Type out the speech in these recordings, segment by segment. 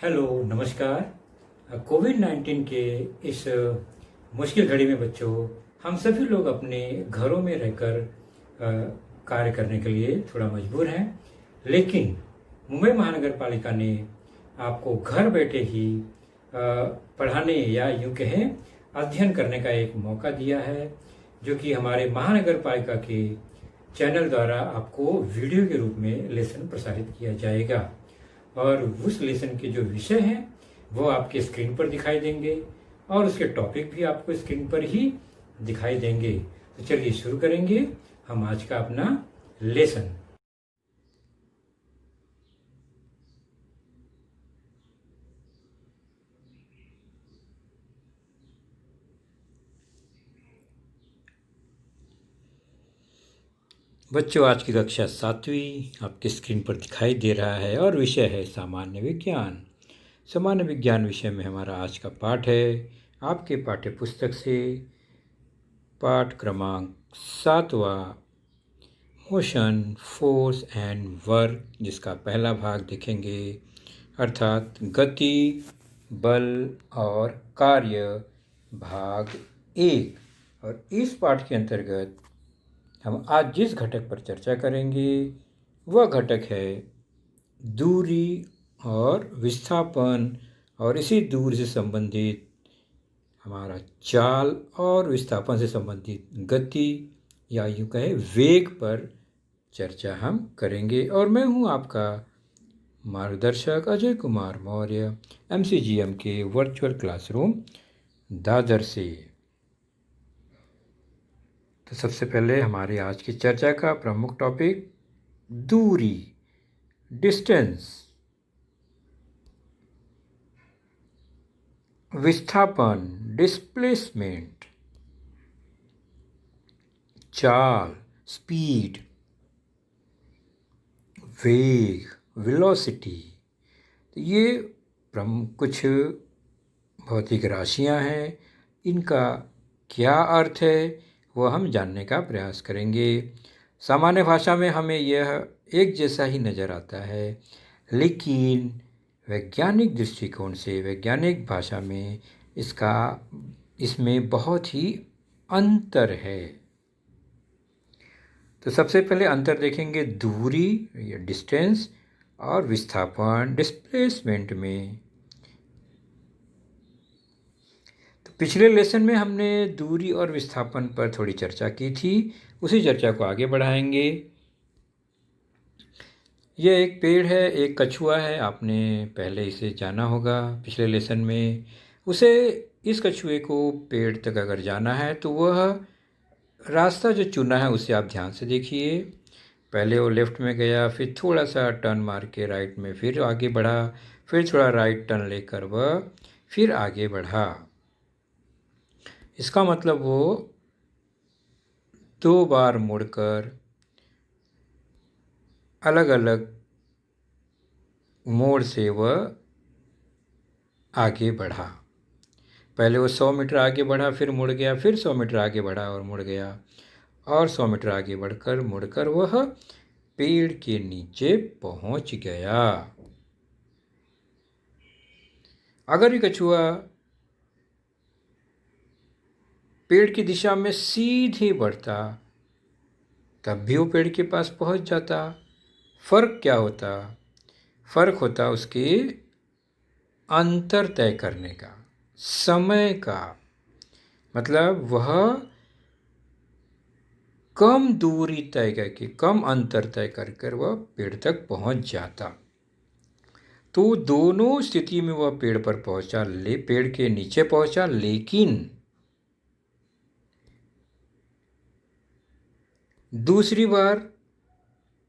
Hello, नमस्कार। कोविड-19 के इस मुश्किल घड़ी में बच्चों, हम सभी लोग अपने घरों में रहकर कार्य करने के लिए थोड़ा मजबूर हैं। लेकिन मुंबई महानगर पालिका ने आपको घर बैठे ही पढ़ाने या यूं कहें अध्ययन करने का एक मौका दिया है, जो कि हमारे महानगर पालिका के चैनल द्वारा आपको वीडियो के रूप में लेसन प्रसारित किया जाएगा। और उस लेसन के जो विषय हैं वो आपके स्क्रीन पर दिखाई देंगे और उसके टॉपिक भी आपको स्क्रीन पर ही दिखाई देंगे। तो चलिए शुरू करेंगे हम आज का अपना लेसन। बच्चों, आज की कक्षा 7वीं आपकी स्क्रीन पर दिखाई दे रहा है और विषय है सामान्य विज्ञान। सामान्य विज्ञान विषय में हमारा आज का पाठ है आपके पाठ्य पुस्तक से पाठ क्रमांक 7वां, मोशन, फोर्स एंड वर्क, जिसका पहला भाग देखेंगे, अर्थात गति, बल और कार्य, भाग 1। और इस पाठ के अंतर्गत हम आज जिस घटक पर चर्चा करेंगे वह घटक है दूरी और विस्थापन, और इसी दूरी से संबंधित हमारा चाल और विस्थापन से संबंधित गति या यूँ कहें वेग पर चर्चा हम करेंगे। और मैं हूँ आपका मार्गदर्शक अजय कुमार मौर्य, MCGM के वर्चुअल क्लासरूम दादर से। तो सबसे पहले हमारे आज की चर्चा का प्रमुख टॉपिक दूरी, डिस्टेंस, विस्थापन, डिस्प्लेसमेंट, चाल, स्पीड, वेग, वेलोसिटी। तो ये कुछ भौतिक राशियां हैं। इनका क्या अर्थ है वह हम जानने का प्रयास करेंगे। सामान्य भाषा में हमें यह एक जैसा ही नज़र आता है, लेकिन वैज्ञानिक दृष्टिकोण से, वैज्ञानिक भाषा में इसमें बहुत ही अंतर है। तो सबसे पहले अंतर देखेंगे दूरी या डिस्टेंस और विस्थापन, डिस्प्लेसमेंट में। तो पिछले लेसन में हमने दूरी और विस्थापन पर थोड़ी चर्चा की थी, उसी चर्चा को आगे बढ़ाएंगे। यह एक पेड़ है, एक कछुआ है, आपने पहले इसे जाना होगा पिछले लेसन में। इस कछुए को पेड़ तक अगर जाना है तो वह रास्ता जो चुना है उसे आप ध्यान से देखिए। पहले वो लेफ़्ट में गया, फिर थोड़ा सा टर्न मार के राइट में फिर आगे बढ़ा, फिर थोड़ा राइट टर्न लेकर वह फिर आगे बढ़ा। इसका मतलब वो 2 बार मुड़कर अलग अलग मोड़ से वह आगे बढ़ा। पहले वो 100 मीटर आगे बढ़ा, फिर मुड़ गया, फिर 100 मीटर आगे बढ़ा और मुड़ गया, और 100 मीटर आगे बढ़कर मुड़कर वह पेड़ के नीचे पहुंच गया। अगर ये कछुआ पेड़ की दिशा में सीधे बढ़ता तब भी वो पेड़ के पास पहुंच जाता। फर्क क्या होता? फर्क होता उसके अंतर तय करने का, समय का। मतलब वह कम दूरी तय करके, कम अंतर तय कर वह पेड़ तक पहुंच जाता। तो दोनों स्थिति में वह पेड़ पर पहुंचा, पेड़ के नीचे पहुंचा, लेकिन दूसरी बार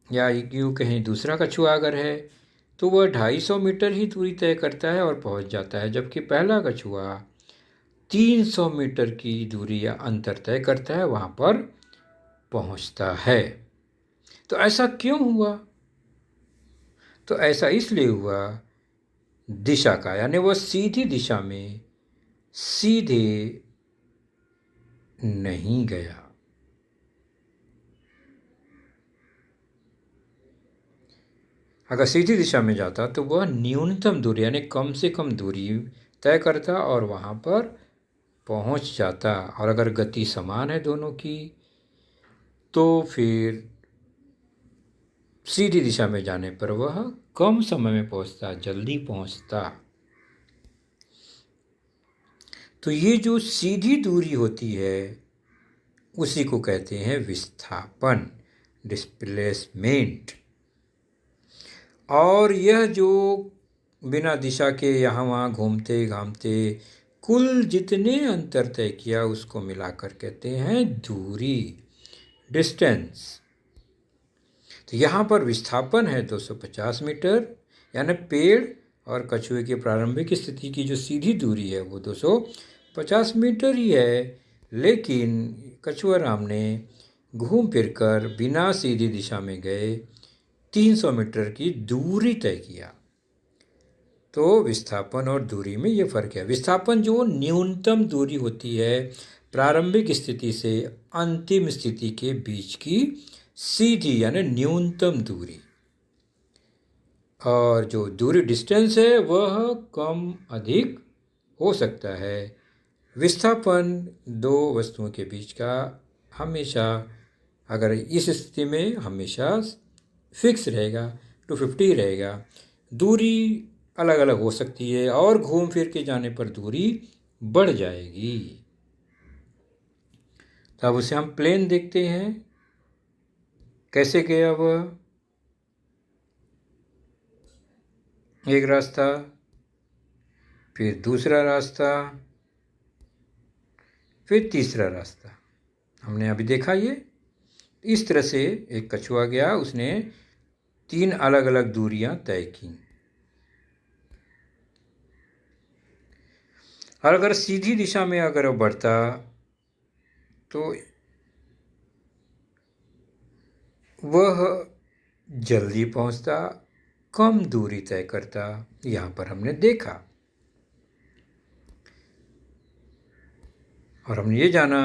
या यूँ कहें दूसरा कछुआ अगर है तो वह 250 मीटर ही दूरी तय करता है और पहुंच जाता है, जबकि पहला कछुआ 300 मीटर की दूरी या अंतर तय करता है, वहाँ पर पहुंचता है। तो ऐसा क्यों हुआ? तो ऐसा इसलिए हुआ दिशा का, यानी वह सीधी दिशा में सीधे नहीं गया। अगर सीधी दिशा में जाता तो वह न्यूनतम दूरी यानी कम से कम दूरी तय करता और वहाँ पर पहुँच जाता। और अगर गति समान है दोनों की तो फिर सीधी दिशा में जाने पर वह कम समय में पहुँचता, जल्दी पहुँचता। तो ये जो सीधी दूरी होती है उसी को कहते हैं विस्थापन, डिस्प्लेसमेंट। और यह जो बिना दिशा के यहाँ वहाँ घूमते घामते कुल जितने अंतर तय किया उसको मिलाकर कहते हैं दूरी, डिस्टेंस। तो यहाँ पर विस्थापन है 250 मीटर, यानी पेड़ और कछुए की प्रारंभिक स्थिति की जो सीधी दूरी है वो 250 मीटर ही है, लेकिन कछुआ राम ने घूम फिर कर बिना सीधी दिशा में गए 300 मीटर की दूरी तय किया। तो विस्थापन और दूरी में ये फ़र्क है। विस्थापन जो न्यूनतम दूरी होती है प्रारंभिक स्थिति से अंतिम स्थिति के बीच की सीधी यानी न्यूनतम दूरी, और जो दूरी डिस्टेंस है वह कम अधिक हो सकता है। विस्थापन दो वस्तुओं के बीच का हमेशा, अगर इस स्थिति में हमेशा फिक्स रहेगा, 250 रहेगा। दूरी अलग अलग हो सकती है और घूम फिर के जाने पर दूरी बढ़ जाएगी। तो अब उसे हम प्लेन देखते हैं कैसे गया वह। एक रास्ता, फिर दूसरा रास्ता, फिर तीसरा रास्ता। हमने अभी देखा ये इस तरह से एक कछुआ गया, उसने 3 अलग अलग दूरियां तय की। और अगर सीधी दिशा में अगर वो बढ़ता तो वह जल्दी पहुंचता, कम दूरी तय करता। यहाँ पर हमने देखा और हमने ये जाना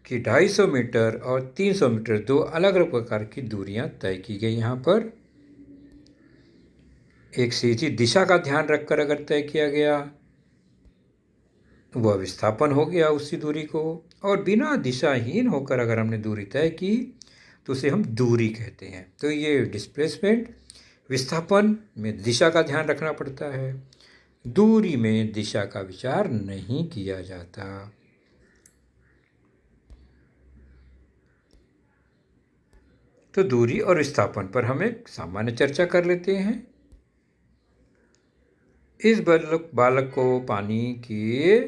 कि 250 मीटर और 300 मीटर दो अलग अलग प्रकार की दूरियां तय की गई। यहाँ पर एक सीधी दिशा का ध्यान रखकर अगर तय किया गया वह विस्थापन हो गया उसी दूरी को, और बिना दिशाहीन होकर अगर हमने दूरी तय की तो उसे हम दूरी कहते हैं। तो ये डिस्प्लेसमेंट, विस्थापन में दिशा का ध्यान रखना पड़ता है, दूरी में दिशा का विचार नहीं किया जाता। तो दूरी और विस्थापन पर हम एक सामान्य चर्चा कर लेते हैं। इस बालक को पानी के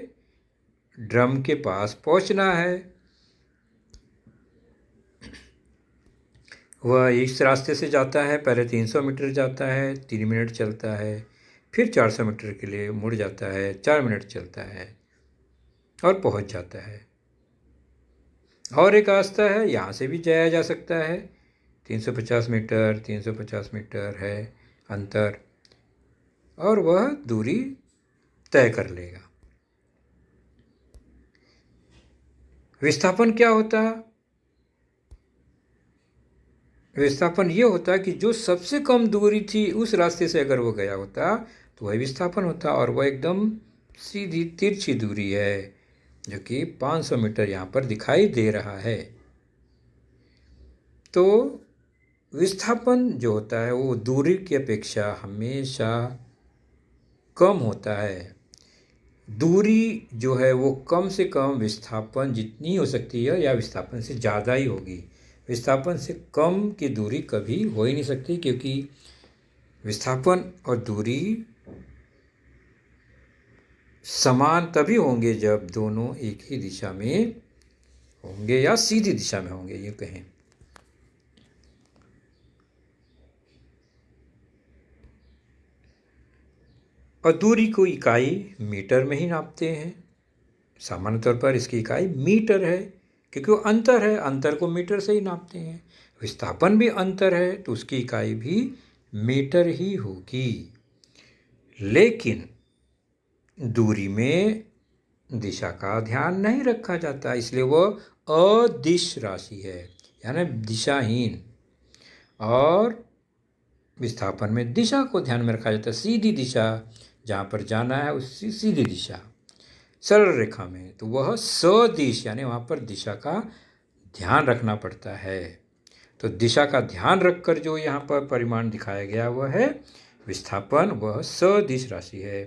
ड्रम के पास पहुंचना है। वह इस रास्ते से जाता है, पहले 300 मीटर जाता है, 3 मिनट चलता है, फिर 400 मीटर के लिए मुड़ जाता है, 4 मिनट चलता है और पहुंच जाता है। और एक रास्ता है, यहाँ से भी जाया जा सकता है, 350 मीटर है अंतर, और वह दूरी तय कर लेगा। विस्थापन क्या होता है? विस्थापन ये होता है कि जो सबसे कम दूरी थी उस रास्ते से अगर वो गया होता तो वही विस्थापन होता, और वह एकदम सीधी तिरछी दूरी है जो कि 500 मीटर यहाँ पर दिखाई दे रहा है। तो विस्थापन जो होता है वो दूरी की अपेक्षा हमेशा कम होता है। दूरी जो है वो कम से कम विस्थापन जितनी हो सकती है या विस्थापन से ज़्यादा ही होगी। विस्थापन से कम की दूरी कभी हो ही नहीं सकती, क्योंकि विस्थापन और दूरी समान तभी होंगे जब दोनों एक ही दिशा में होंगे या सीधी दिशा में होंगे, ये कहें। और दूरी को इकाई मीटर में ही नापते हैं। सामान्य तौर पर इसकी इकाई मीटर है, क्योंकि वो अंतर है, अंतर को मीटर से ही नापते हैं। विस्थापन भी अंतर है तो उसकी इकाई भी मीटर ही होगी। लेकिन दूरी में दिशा का ध्यान नहीं रखा जाता, इसलिए वह अदिश राशि है, यानी दिशाहीन। और विस्थापन में दिशा को ध्यान में रखा जाता है। सीधी दिशा जहाँ पर जाना है उसकी सीधी दिशा सरल रेखा में, तो वह सदिश यानी वहाँ पर दिशा का ध्यान रखना पड़ता है। तो दिशा का ध्यान रखकर जो यहाँ पर परिमाण दिखाया गया वह है विस्थापन, वह सदिश राशि है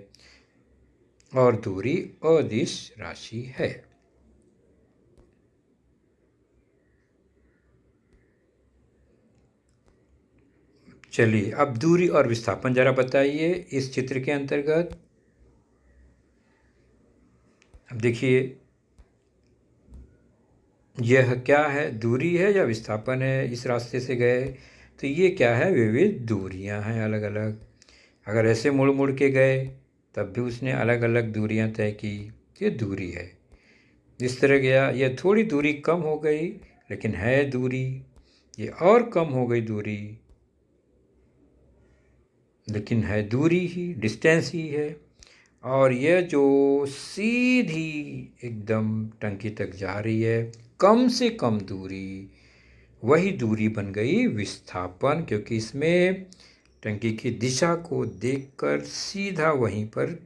और दूरी अदिश राशि है। चलिए अब दूरी और विस्थापन जरा बताइए इस चित्र के अंतर्गत। अब देखिए यह क्या है, दूरी है या विस्थापन है। इस रास्ते से गए तो ये क्या है, विविध दूरियां हैं अलग अलग। अगर ऐसे मुड़ मुड़ के गए तब भी उसने अलग अलग दूरियां तय की, ये दूरी है। जिस तरह गया यह थोड़ी दूरी कम हो गई लेकिन है दूरी, ये और कम हो गई दूरी लेकिन है दूरी ही, डिस्टेंस ही है। और यह जो सीधी एकदम टंकी तक जा रही है कम से कम दूरी, वही दूरी बन गई विस्थापन, क्योंकि इसमें टंकी की दिशा को देखकर सीधा वहीं पर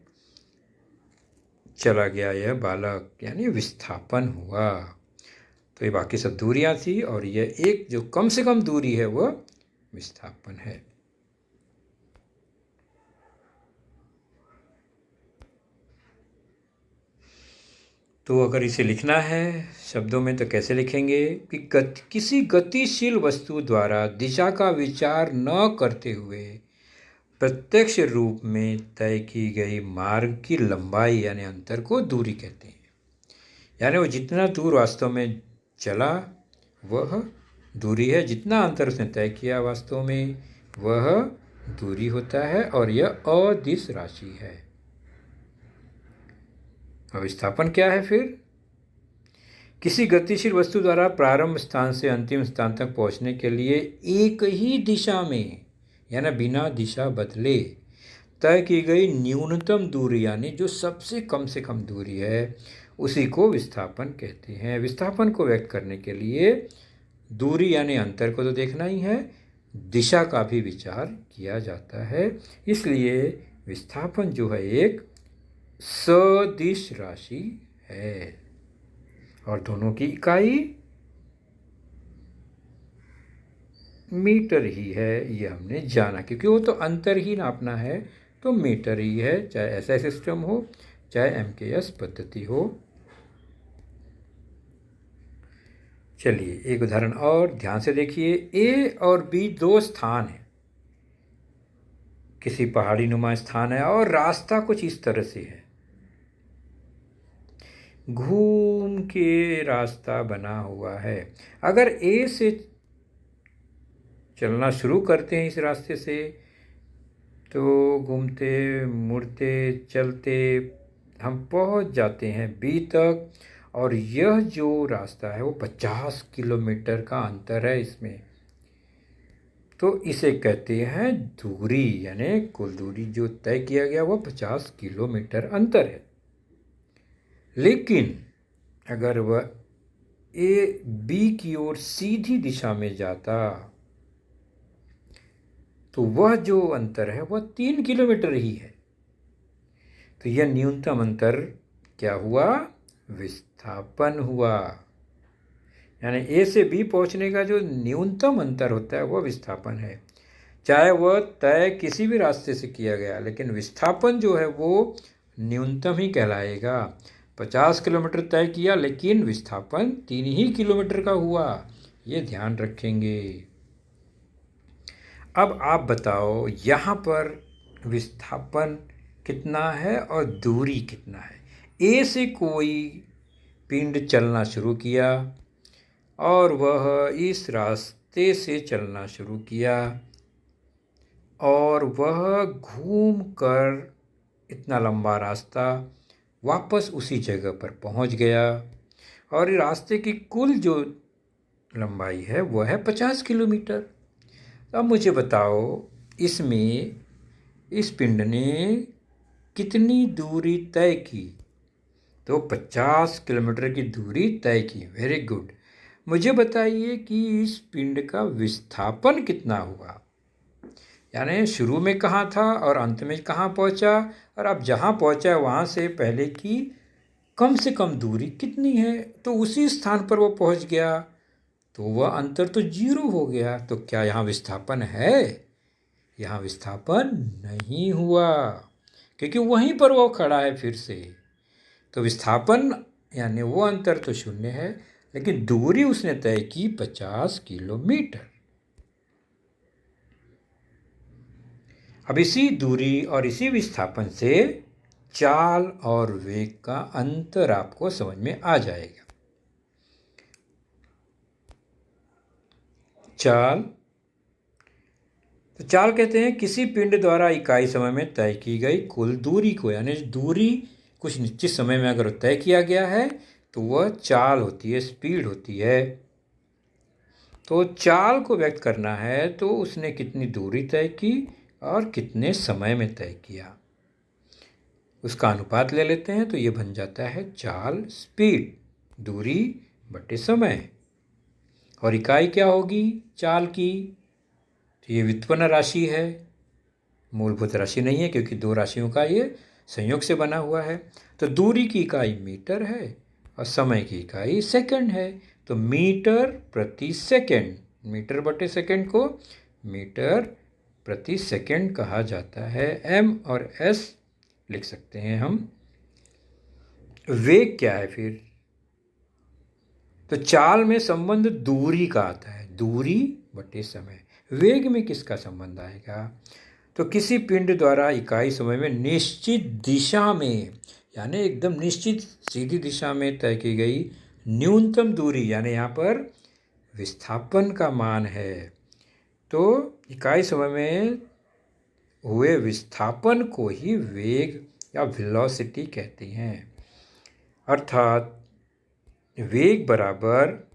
चला गया यह बालक, यानी विस्थापन हुआ। तो ये बाकी सब दूरियां थी और यह एक जो कम से कम दूरी है वह विस्थापन है। तो अगर इसे लिखना है शब्दों में तो कैसे लिखेंगे कि किसी गतिशील वस्तु द्वारा दिशा का विचार न करते हुए प्रत्यक्ष रूप में तय की गई मार्ग की लंबाई यानी अंतर को दूरी कहते हैं। यानी वो जितना दूर वास्तव में चला वह दूरी है, जितना अंतर उसने तय किया वास्तव में वह दूरी होता है और यह अदिश राशि है। और विस्थापन क्या है फिर, किसी गतिशील वस्तु द्वारा प्रारंभ स्थान से अंतिम स्थान तक पहुंचने के लिए एक ही दिशा में यानी बिना दिशा बदले तय की गई न्यूनतम दूरी यानी जो सबसे कम से कम दूरी है उसी को विस्थापन कहते हैं। विस्थापन को व्यक्त करने के लिए दूरी यानी अंतर को तो देखना ही है, दिशा का भी विचार किया जाता है। इसलिए विस्थापन जो है एक सदिश राशि है और दोनों की इकाई मीटर ही है, ये हमने जाना, क्योंकि वो तो अंतर ही नापना है तो मीटर ही है, चाहे ऐसा सिस्टम हो चाहे एमकेएस पद्धति हो। चलिए एक उदाहरण और ध्यान से देखिए। ए और बी दो स्थान हैं, किसी पहाड़ी नुमा स्थान है और रास्ता कुछ इस तरह से है, घूम के रास्ता बना हुआ है। अगर ए से चलना शुरू करते हैं इस रास्ते से तो घूमते मुड़ते चलते हम पहुंच जाते हैं बी तक, और यह जो रास्ता है वो 50 किलोमीटर का अंतर है इसमें, तो इसे कहते हैं दूरी, यानी कुल दूरी जो तय किया गया वो 50 किलोमीटर अंतर है। लेकिन अगर वह ए बी की ओर सीधी दिशा में जाता तो वह जो अंतर है वह 3 किलोमीटर ही है। तो यह न्यूनतम अंतर क्या हुआ, विस्थापन हुआ। यानी ए से बी पहुंचने का जो न्यूनतम अंतर होता है वह विस्थापन है, चाहे वह तय किसी भी रास्ते से किया गया, लेकिन विस्थापन जो है वो न्यूनतम ही कहलाएगा। 50 किलोमीटर तय किया लेकिन विस्थापन 3 ही किलोमीटर का हुआ, ये ध्यान रखेंगे। अब आप बताओ यहाँ पर विस्थापन कितना है और दूरी कितना है। ए से कोई पिंड चलना शुरू किया और वह इस रास्ते से चलना शुरू किया और वह घूम कर इतना लंबा रास्ता वापस उसी जगह पर पहुंच गया और रास्ते की कुल जो लंबाई है वह है 50 किलोमीटर। अब मुझे बताओ इसमें इस पिंड ने कितनी दूरी तय की, तो 50 किलोमीटर की दूरी तय की। Very good. मुझे बताइए कि इस पिंड का विस्थापन कितना हुआ। यानी शुरू में कहाँ था और अंत में कहाँ पहुँचा, और अब जहाँ पहुँचा वहाँ से पहले की कम से कम दूरी कितनी है, तो उसी स्थान पर वो पहुँच गया, तो वह अंतर तो 0 हो गया। तो क्या यहाँ विस्थापन है? यहाँ विस्थापन नहीं हुआ, क्योंकि वहीं पर वो खड़ा है फिर से। तो विस्थापन यानी वो अंतर तो 0 है, लेकिन दूरी उसने तय की 50 किलोमीटर। अब इसी दूरी और इसी विस्थापन से चाल और वेग का अंतर आपको समझ में आ जाएगा। चाल, तो चाल कहते हैं किसी पिंड द्वारा इकाई समय में तय की गई कुल दूरी को, यानी दूरी कुछ निश्चित समय में अगर तय किया गया है तो वह चाल होती है, स्पीड होती है। तो चाल को व्यक्त करना है तो उसने कितनी दूरी तय की और कितने समय में तय किया, उसका अनुपात ले लेते हैं, तो ये बन जाता है चाल, स्पीड, दूरी बटे समय। और इकाई क्या होगी चाल की? तो ये व्युत्पन्न राशि है, मूलभूत राशि नहीं है, क्योंकि दो राशियों का ये संयोग से बना हुआ है। तो दूरी की इकाई मीटर है और समय की इकाई सेकंड है। तो मीटर प्रति सेकंड, मीटर बटे सेकंड को मीटर प्रति सेकंड कहा जाता है। m और s लिख सकते हैं हम। वेग क्या है फिर? तो चाल में संबंध दूरी का आता है, दूरी बटे समय। वेग में किसका संबंध आएगा? तो किसी पिंड द्वारा इकाई समय में निश्चित दिशा में, यानी एकदम निश्चित सीधी दिशा में तय की गई न्यूनतम दूरी, यानी यहाँ पर विस्थापन का मान है। तो इकाई समय में हुए विस्थापन को ही वेग या वेलोसिटी कहते हैं। अर्थात वेग बराबर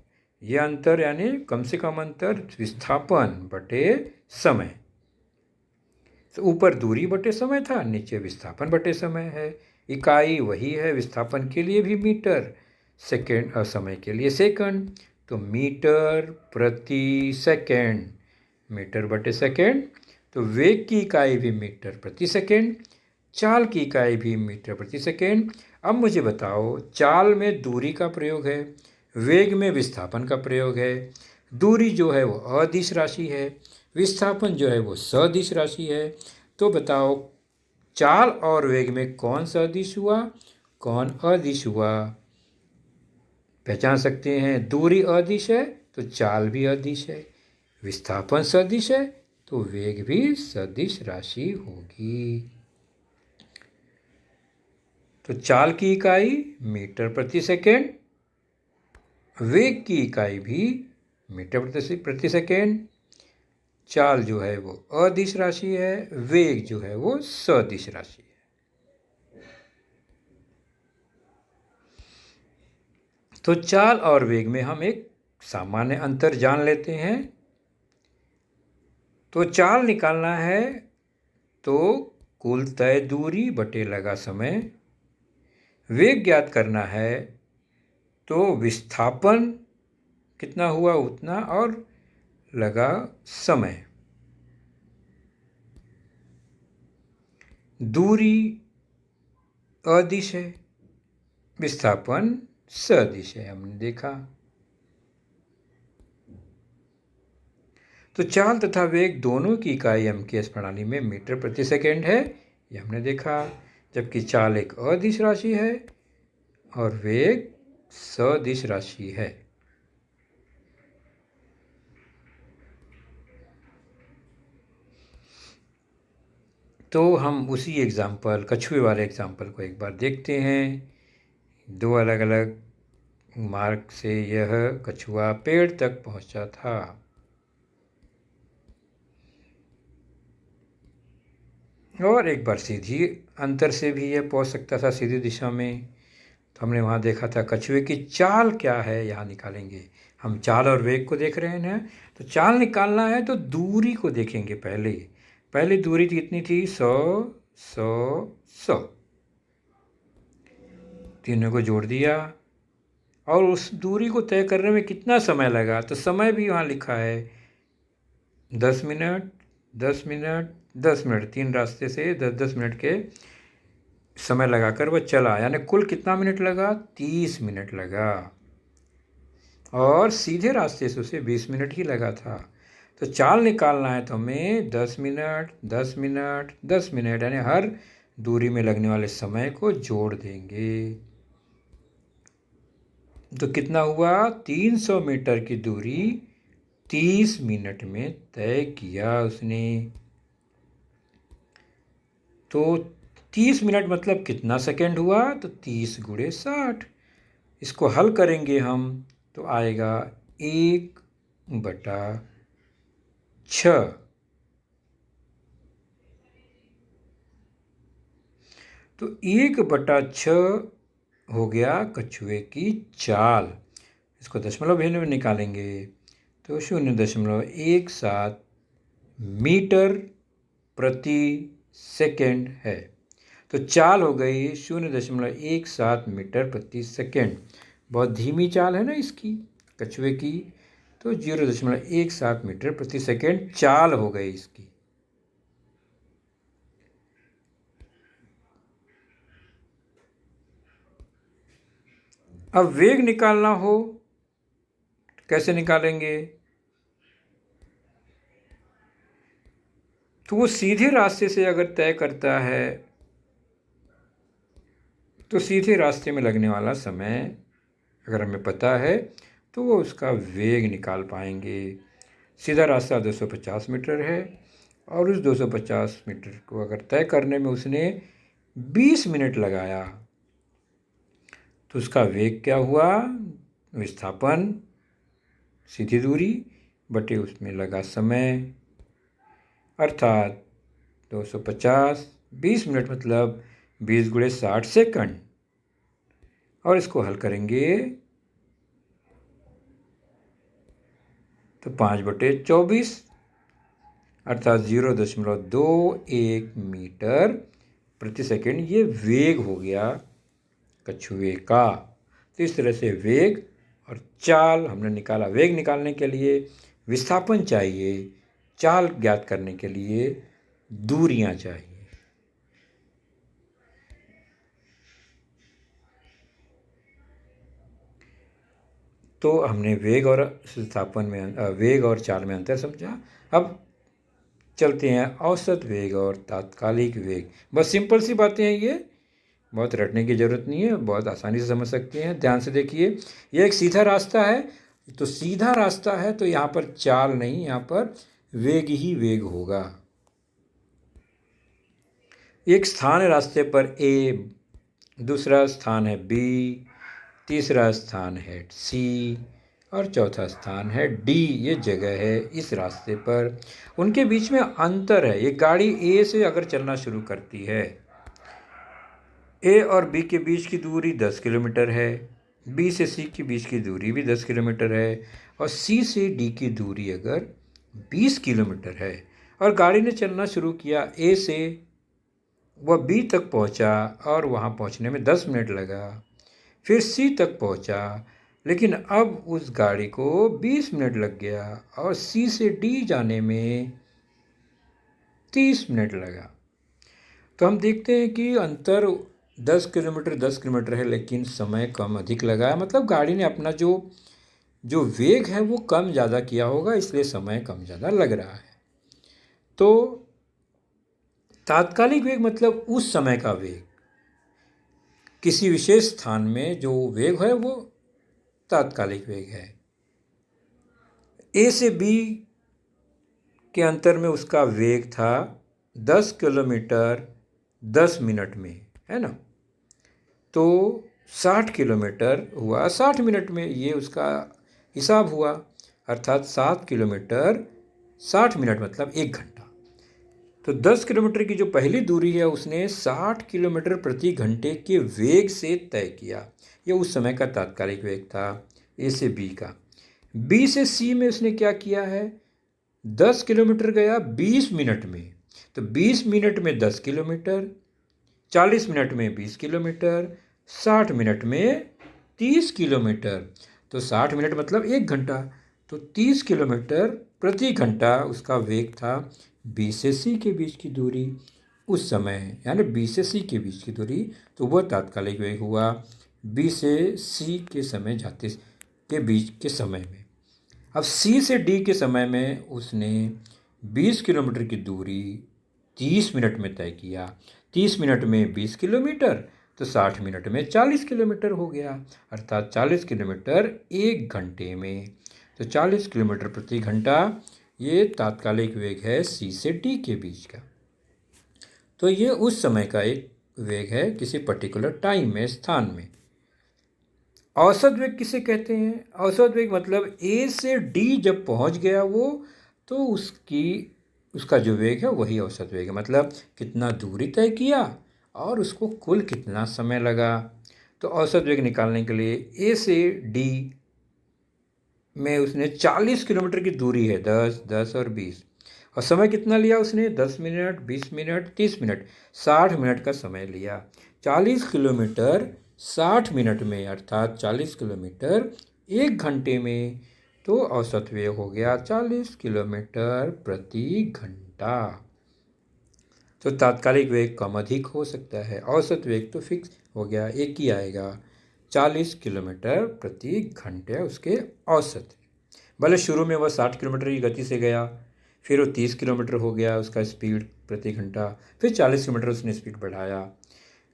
ये अंतर, यानी कम से कम अंतर विस्थापन बटे समय। तो ऊपर दूरी बटे समय था, नीचे विस्थापन बटे समय है। इकाई वही है, विस्थापन के लिए भी मीटर, सेकेंड और समय के लिए सेकंड। तो मीटर प्रति सेकंड, मीटर बटे सेकंड। तो वेग की इकाई भी मीटर प्रति सेकंड, चाल की इकाई भी मीटर प्रति सेकंड। अब मुझे बताओ, चाल में दूरी का प्रयोग है, वेग में विस्थापन का प्रयोग है। दूरी जो है वो अदिश राशि है, विस्थापन जो है वो सदिश राशि है। तो बताओ चाल और वेग में कौन सदिश हुआ, कौन अदिश हुआ? पहचान सकते हैं, दूरी अदिश है तो चाल भी अदिश है, विस्थापन सदिश है तो वेग भी सदिश राशि होगी। तो चाल की इकाई मीटर प्रति सेकेंड, वेग की इकाई भी मीटर प्रति सेकेंड। चाल जो है वो अदिश राशि है, वेग जो है वो सदिश राशि है। तो चाल और वेग में हम एक सामान्य अंतर जान लेते हैं। तो चाल निकालना है तो कुल तय दूरी बटे लगा समय, वेग ज्ञात करना है तो विस्थापन कितना हुआ उतना और लगा समय। दूरी अदिश है, विस्थापन सदिश है, हमने देखा। तो चाल तथा वेग दोनों की इकाई एमकेएस प्रणाली में मीटर प्रति सेकेंड है, ये हमने देखा। जबकि चाल एक अदिश राशि है और वेग सदिश राशि है। तो हम उसी एग्जाम्पल, कछुए वाले एग्जाम्पल को एक बार देखते हैं। दो अलग अलग मार्ग से यह कछुआ पेड़ तक पहुंचा था। और एक बार सीधी अंतर से भी यह पहुंच सकता था, सीधी दिशा में। तो हमने वहाँ देखा था कछुए की चाल क्या है, यहाँ निकालेंगे। हम चाल और वेग को देख रहे हैं, तो चाल निकालना है तो दूरी को देखेंगे पहले दूरी कितनी थी? 100 तीनों को जोड़ दिया और उस दूरी को तय करने में कितना समय लगा, तो समय भी वहाँ लिखा है 10 मिनट, 10 मिनट 10 मिनट, 3 रास्ते से 10-10 मिनट के समय लगाकर वह चला, यानी कुल कितना मिनट लगा? 30 मिनट लगा। और सीधे रास्ते से उसे 20 मिनट ही लगा था। तो चाल निकालना है तो हमें 10 मिनट 10 मिनट 10 मिनट, यानी हर दूरी में लगने वाले समय को जोड़ देंगे। तो कितना हुआ? 300 मीटर की दूरी 30 मिनट में तय किया उसने। तो 30 मिनट मतलब कितना सेकंड हुआ? तो 30 गुणे 60। इसको हल करेंगे हम तो आएगा 1/6। तो 1/6 हो गया कछुए की चाल। इसको दशमलव भिन्न में निकालेंगे तो 0.17 मीटर प्रति सेकंड है। तो चाल हो गई 0.17 मीटर प्रति सेकंड। बहुत धीमी चाल है ना इसकी, कछुए की। तो 0.17 मीटर प्रति सेकंड चाल हो गई इसकी। अब वेग निकालना हो कैसे निकालेंगे? तो वो सीधे रास्ते से अगर तय करता है तो सीधे रास्ते में लगने वाला समय अगर हमें पता है तो वो उसका वेग निकाल पाएंगे। सीधा रास्ता 250 मीटर है और उस 250 मीटर को अगर तय करने में उसने 20 मिनट लगाया तो उसका वेग क्या हुआ? विस्थापन सीधी दूरी बटे उसमें लगा समय, अर्थात 250 20 मिनट मतलब 20 गुणे 60 सेकंड। और इसको हल करेंगे तो 5/24 अर्थात 0.21 मीटर प्रति सेकंड ये वेग हो गया कछुए का। तो इस तरह से वेग और चाल हमने निकाला। वेग निकालने के लिए विस्थापन चाहिए, चाल ज्ञात करने के लिए दूरियां चाहिए। तो हमने वेग और विस्थापन में वेग और चाल में अंतर समझा। अब चलते हैं औसत वेग और तात्कालिक वेग। बस सिंपल सी बातें हैं ये, बहुत रटने की ज़रूरत नहीं है, बहुत आसानी से समझ सकते हैं। ध्यान से देखिए, ये एक सीधा रास्ता है। तो सीधा रास्ता है तो यहाँ पर चाल नहीं, यहाँ पर वेग ही वेग होगा। एक स्थान है रास्ते पर ए, दूसरा स्थान है बी, तीसरा स्थान है सी और चौथा स्थान है डी। ये जगह है इस रास्ते पर। उनके बीच में अंतर है। ये गाड़ी ए से अगर चलना शुरू करती है, ए और बी के बीच की दूरी 10 किलोमीटर है, बी से सी के बीच की दूरी भी 10 किलोमीटर है और सी से डी की दूरी अगर 20 किलोमीटर है और गाड़ी ने चलना शुरू किया ए से, वह बी तक पहुंचा और वहां पहुंचने में 10 मिनट लगा। फिर सी तक पहुंचा, लेकिन अब उस गाड़ी को 20 मिनट लग गया और सी से डी जाने में 30 मिनट लगा। तो हम देखते हैं कि अंतर 10 किलोमीटर है, लेकिन समय कम अधिक लगा है। मतलब गाड़ी ने अपना जो वेग है वो कम ज़्यादा किया होगा, इसलिए समय कम ज़्यादा लग रहा है। तो तात्कालिक वेग मतलब उस समय का वेग। किसी विशेष स्थान में जो वेग है वो तात्कालिक वेग है। ए से बी के अंतर में उसका वेग था 10 किलोमीटर 10 मिनट में, है ना। तो 60 किलोमीटर हुआ 60 मिनट में, ये उसका हिसाब हुआ। अर्थात 7 किलोमीटर 60 मिनट मतलब 1 घंटा। तो 10 किलोमीटर की जो पहली दूरी है उसने 60 किलोमीटर प्रति घंटे के वेग से तय किया। ये उस समय का तात्कालिक वेग था ए से बी का। बी से सी में उसने क्या किया है? 10 किलोमीटर गया 20 मिनट में। तो 20 मिनट में 10 किलोमीटर, 40 मिनट में 20 किलोमीटर, 60 मिनट में 30 किलोमीटर। तो 60 मिनट मतलब 1 घंटा। तो 30 किलोमीटर प्रति घंटा उसका वेग था बी से सी के बीच की दूरी उस समय, यानी बी से सी के बीच की दूरी, तो वह तात्कालिक वेग हुआ बी से सी के समय जाते के बीच के समय में। अब सी से डी के समय में उसने 20 किलोमीटर की दूरी 30 मिनट में तय किया। 30 मिनट में 20 किलोमीटर, तो 60 मिनट में 40 किलोमीटर हो गया, अर्थात 40 किलोमीटर 1 घंटे में। तो 40 किलोमीटर प्रति घंटा ये तात्कालिक वेग है सी से डी के बीच का। तो ये उस समय का एक वेग है किसी पर्टिकुलर टाइम में, स्थान में। औसत वेग किसे कहते हैं? औसत वेग मतलब ए से डी जब पहुंच गया वो, तो उसका जो वेग है वही औसत वेग है। मतलब कितना दूरी तय किया और उसको कुल कितना समय लगा। तो औसत वेग निकालने के लिए ए से डी में उसने 40 किलोमीटर की दूरी है, 10, 10 और 20, और समय कितना लिया उसने? 10 मिनट, 20 मिनट, 30 मिनट, 60 मिनट का समय लिया। 40 किलोमीटर 60 मिनट में, अर्थात 40 किलोमीटर 1 घंटे में, तो औसत वेग हो गया 40 किलोमीटर प्रति घंटा। तो तात्कालिक वेग कम अधिक हो सकता है, औसत वेग तो फिक्स हो गया, एक ही आएगा, 40 किलोमीटर प्रति घंटे उसके औसत। भले शुरू में वह 60 किलोमीटर की गति से गया, फिर वो 30 किलोमीटर हो गया उसका स्पीड प्रति घंटा, फिर 40 किलोमीटर उसने स्पीड बढ़ाया,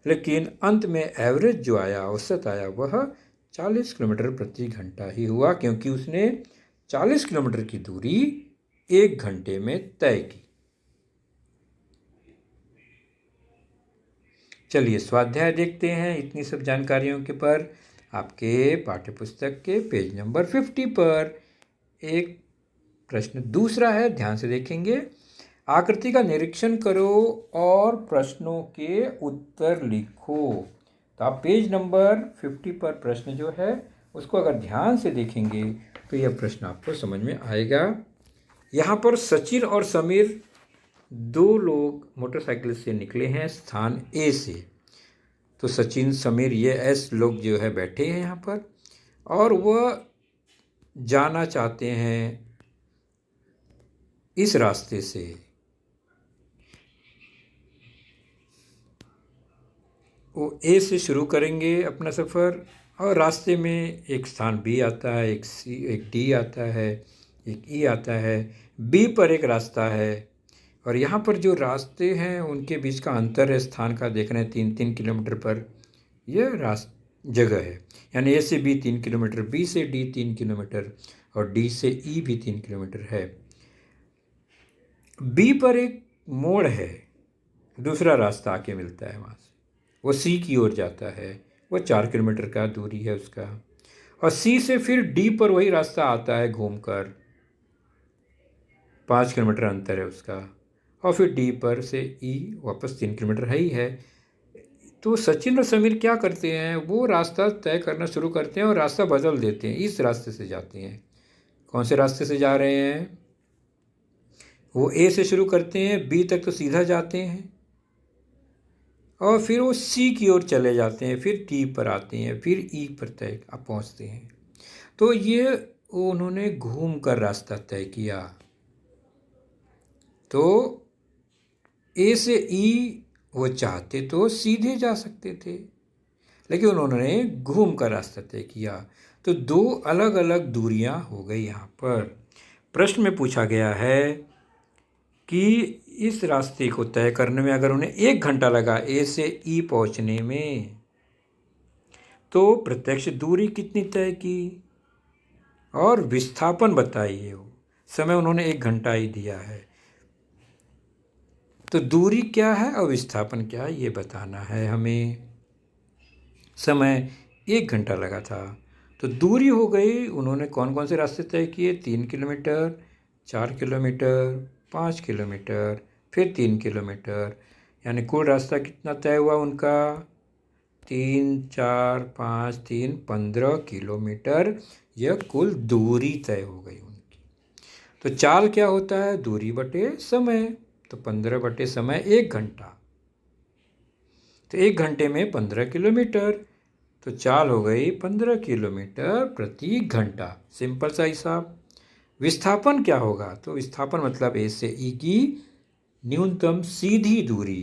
लेकिन अंत में एवरेज जो आया, औसत आया, वह 40 किलोमीटर प्रति घंटा ही हुआ, क्योंकि उसने 40 किलोमीटर की दूरी 1 घंटे में तय की। चलिए स्वाध्याय देखते हैं। इतनी सब जानकारियों के पर आपके पाठ्यपुस्तक के पेज नंबर 50 पर एक प्रश्न दूसरा है, ध्यान से देखेंगे। आकृति का निरीक्षण करो और प्रश्नों के उत्तर लिखो। तो आप पेज नंबर 50 पर प्रश्न जो है उसको अगर ध्यान से देखेंगे तो यह प्रश्न आपको समझ में आएगा। यहाँ पर सचिन और समीर 2 लोग मोटरसाइकिल से निकले हैं स्थान ए से। तो सचिन, समीर, ये एस लोग जो है बैठे हैं यहाँ पर, और वह जाना चाहते हैं इस रास्ते से। वो ए से शुरू करेंगे अपना सफ़र, और रास्ते में एक स्थान बी आता है, एक सी, एक डी आता है, एक ई आता है, बी पर एक रास्ता है, और यहाँ पर जो रास्ते हैं उनके बीच का अंतर है स्थान का, देख रहे हैं 3-3 किलोमीटर पर यह जगह है। यानी ए से बी 3 किलोमीटर, बी से डी 3 किलोमीटर, और डी से ई भी 3 किलोमीटर है। बी पर एक मोड़ है, दूसरा रास्ता आके मिलता है वहाँ से, वो सी की ओर जाता है, वो 4 किलोमीटर का दूरी है उसका, और सी से फिर डी पर वही रास्ता आता है घूमकर, 5 किलोमीटर अंतर है उसका, और फिर डी पर से ई वापस 3 किलोमीटर है ही है। तो सचिन और समीर क्या करते हैं, वो रास्ता तय करना शुरू करते हैं और रास्ता बदल देते हैं, इस रास्ते से जाते हैं। कौन से रास्ते से जा रहे हैं? वो ए से शुरू करते हैं, बी तक तो सीधा जाते हैं, और फिर वो सी की ओर चले जाते हैं, फिर टी पर आते हैं, फिर ई पर तय पहुँचते हैं। तो ये उन्होंने घूम कर रास्ता तय किया। तो ए से ई वो चाहते तो सीधे जा सकते थे, लेकिन उन्होंने घूम कर रास्ता तय किया। तो 2 अलग अलग दूरियां हो गई। यहाँ पर प्रश्न में पूछा गया है कि इस रास्ते को तय करने में अगर उन्हें 1 घंटा लगा ए से ई पहुंचने में, तो प्रत्यक्ष दूरी कितनी तय की, और विस्थापन बताइए। वो समय उन्होंने 1 घंटा ही दिया है, तो दूरी क्या है और विस्थापन क्या है ये बताना है हमें। समय 1 घंटा लगा था, तो दूरी हो गई, उन्होंने कौन कौन से रास्ते तय किए? 3 किलोमीटर, 4 किलोमीटर, 5 किलोमीटर, फिर 3 किलोमीटर, यानी कुल रास्ता कितना तय हुआ उनका? 3, 4, 5, 3, 15 किलोमीटर। यह कुल दूरी तय हो गई उनकी। तो चाल क्या होता है? दूरी बटे समय। तो 15 बटे समय 1 घंटा, तो 1 घंटे में 15 किलोमीटर, तो चाल हो गई 15 किलोमीटर प्रति घंटा। सिंपल सा हिसाब। विस्थापन क्या होगा? तो विस्थापन मतलब ए से ई की न्यूनतम सीधी दूरी,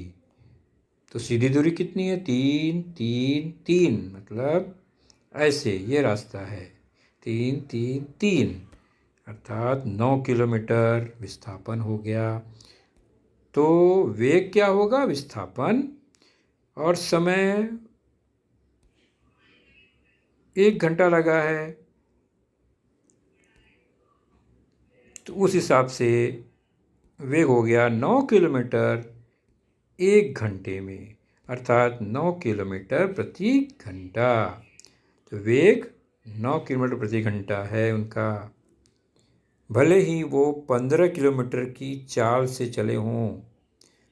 तो सीधी दूरी कितनी है? 3 3 3, मतलब ऐसे ये रास्ता है 3 3 3, अर्थात 9 किलोमीटर विस्थापन हो गया। तो वेग क्या होगा? विस्थापन, और समय 1 घंटा लगा है, तो उस हिसाब से वेग हो गया 9 किलोमीटर 1 घंटे में, अर्थात 9 किलोमीटर प्रति घंटा। तो वेग 9 किलोमीटर प्रति घंटा है उनका। भले ही वो 15 किलोमीटर की चाल से चले हों,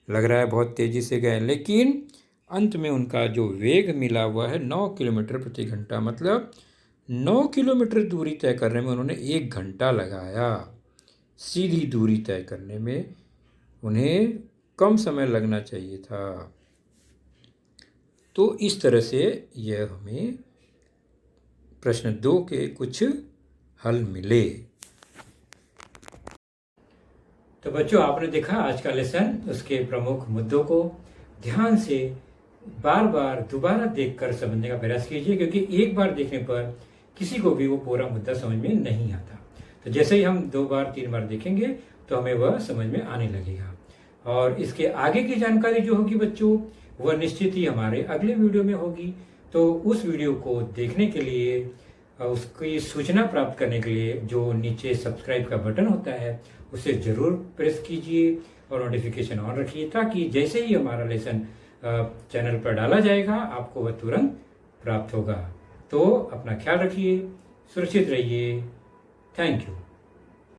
लग रहा है बहुत तेज़ी से गए, लेकिन अंत में उनका जो वेग मिला हुआ है 9 किलोमीटर प्रति घंटा, मतलब 9 किलोमीटर दूरी तय करने में उन्होंने 1 घंटा लगाया। सीधी दूरी तय करने में उन्हें कम समय लगना चाहिए था। तो इस तरह से यह हमें प्रश्न 2 के कुछ हल मिले। तो बच्चों, आपने देखा आज का लेसन, उसके प्रमुख मुद्दों को ध्यान से बार बार दोबारा देखकर समझने का प्रयास कीजिए, क्योंकि एक बार देखने पर किसी को भी वो पूरा मुद्दा समझ में नहीं आता। तो जैसे ही हम 2 बार 3 बार देखेंगे तो हमें वह समझ में आने लगेगा। और इसके आगे की जानकारी जो होगी बच्चों, वह निश्चित ही हमारे अगले वीडियो में होगी। तो उस वीडियो को देखने के लिए, उसकी सूचना प्राप्त करने के लिए जो नीचे सब्सक्राइब का बटन होता है उसे ज़रूर प्रेस कीजिए और नोटिफिकेशन ऑन रखिए, ताकि जैसे ही हमारा लेसन चैनल पर डाला जाएगा आपको वह तुरंत प्राप्त होगा। तो अपना ख्याल रखिए, सुरक्षित रहिए। Thank you.